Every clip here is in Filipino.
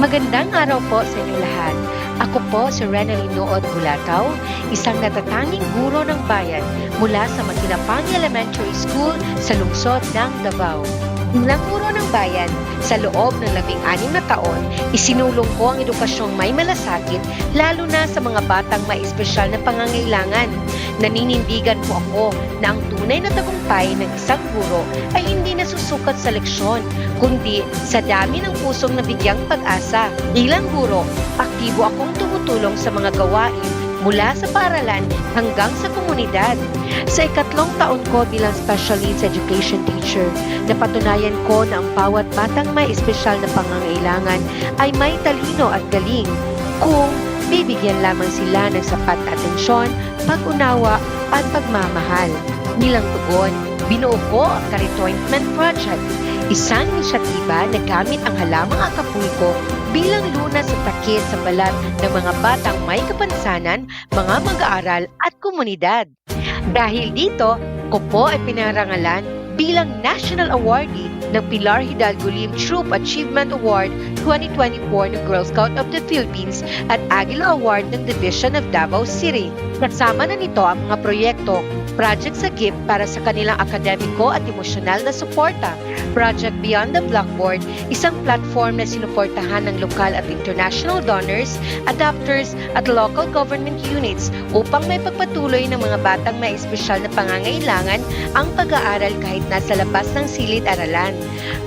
Magandang araw po sa inyo lahat. Ako po si Renalyn Nood Bulataw, isang natatanging guro ng bayan mula sa Makinapang Elementary School sa lungsod ng Davao. Bilang guro ng bayan, sa loob ng 16 na taon, isinulong ko ang edukasyong may malasakit lalo na sa mga batang may espesyal na pangangailangan. Naninindigan po ako na ang tunay na tagumpay ng isang guro ay hindi nasusukat sa leksyon, kundi sa dami ng pusong nabigyang pag-asa. Bilang guro, aktibo akong tumutulong sa mga gawain mula sa paaralan hanggang sa komunidad. Sa ikatlong taon ko bilang special needs education teacher, napatunayan ko na ang bawat batang may espesyal na pangangailangan ay may talino at galing kung bibigyan lamang sila ng sapat na atensyon, pag-unawa at pagmamahal. Bilang tugon, binuo ko ang Caritointment Project, isang inisyatiba na gamit ang halamang Acapulco bilang lunas sa takip sa balat ng mga batang may kapansanan, mga mag-aaral at komunidad. Dahil dito, ko po ay pinarangalan bilang National Awardee ng Pilar Hidalgo Lim Troop Achievement Award 2024 ng Girl Scout of the Philippines at Aguila Award ng Division of Davao City. Kasama na nito ang mga proyekto, Project sa GIP para sa kanilang akademiko at emosyonal na suporta, Project Beyond the Blackboard, isang platform na sinuportahan ng lokal at international donors, adopters at local government units upang may pagpatuloy ng mga batang may espesyal na pangangailangan ang pag-aaral kahit nasa labas ng silid-aralan.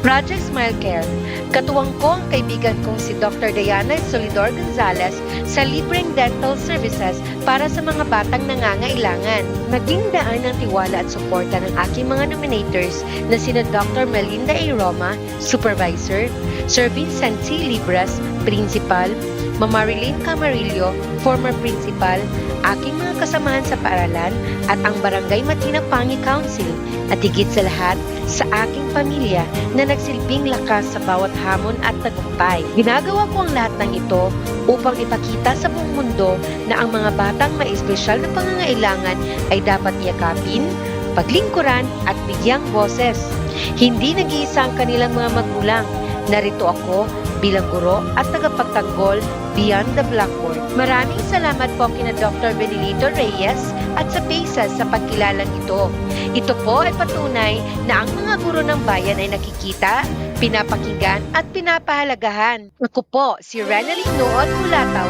Project Smile Care, katuwang ko ang kaibigan kong si Dr. Diana Solidor Gonzalez sa libreng dental services para sa mga batang nangangailangan. Naging daan ng tiwala at suporta ng aking mga nominators na sina Dr. Melinda A. Roma, Supervisor, Sir Vincent C. Libras, Principal, Mama Marilyn Camarillo, former Principal, aking mga kasamahan sa paaralan at ang Barangay Matinapanghi Council at higit sa lahat sa aking pamilya na nagsilbing lakas sa bawat hamon at tagumpay. Ginagawa ko ang lahat ng ito upang ipakita sa buong mundo na ang mga batang may espesyal na pangangailangan ay dapat yakapin, paglingkuran at bigyang boses. Hindi nag-iisa ang kanilang mga magulang. Narito ako bilang guro at tagapagtanggol Beyond the Blackboard. Maraming salamat po kina Dr. Benilito Reyes at sa PASAS sa pagkilalang ito. Ito po ay patunay na ang mga guro ng bayan ay nakikita, pinapakinggan at pinapahalagahan. Ako po si Renalyn Nood Bulataw,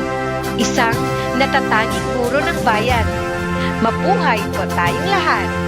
isang natatanging guro ng bayan. Mabuhay po tayong lahat!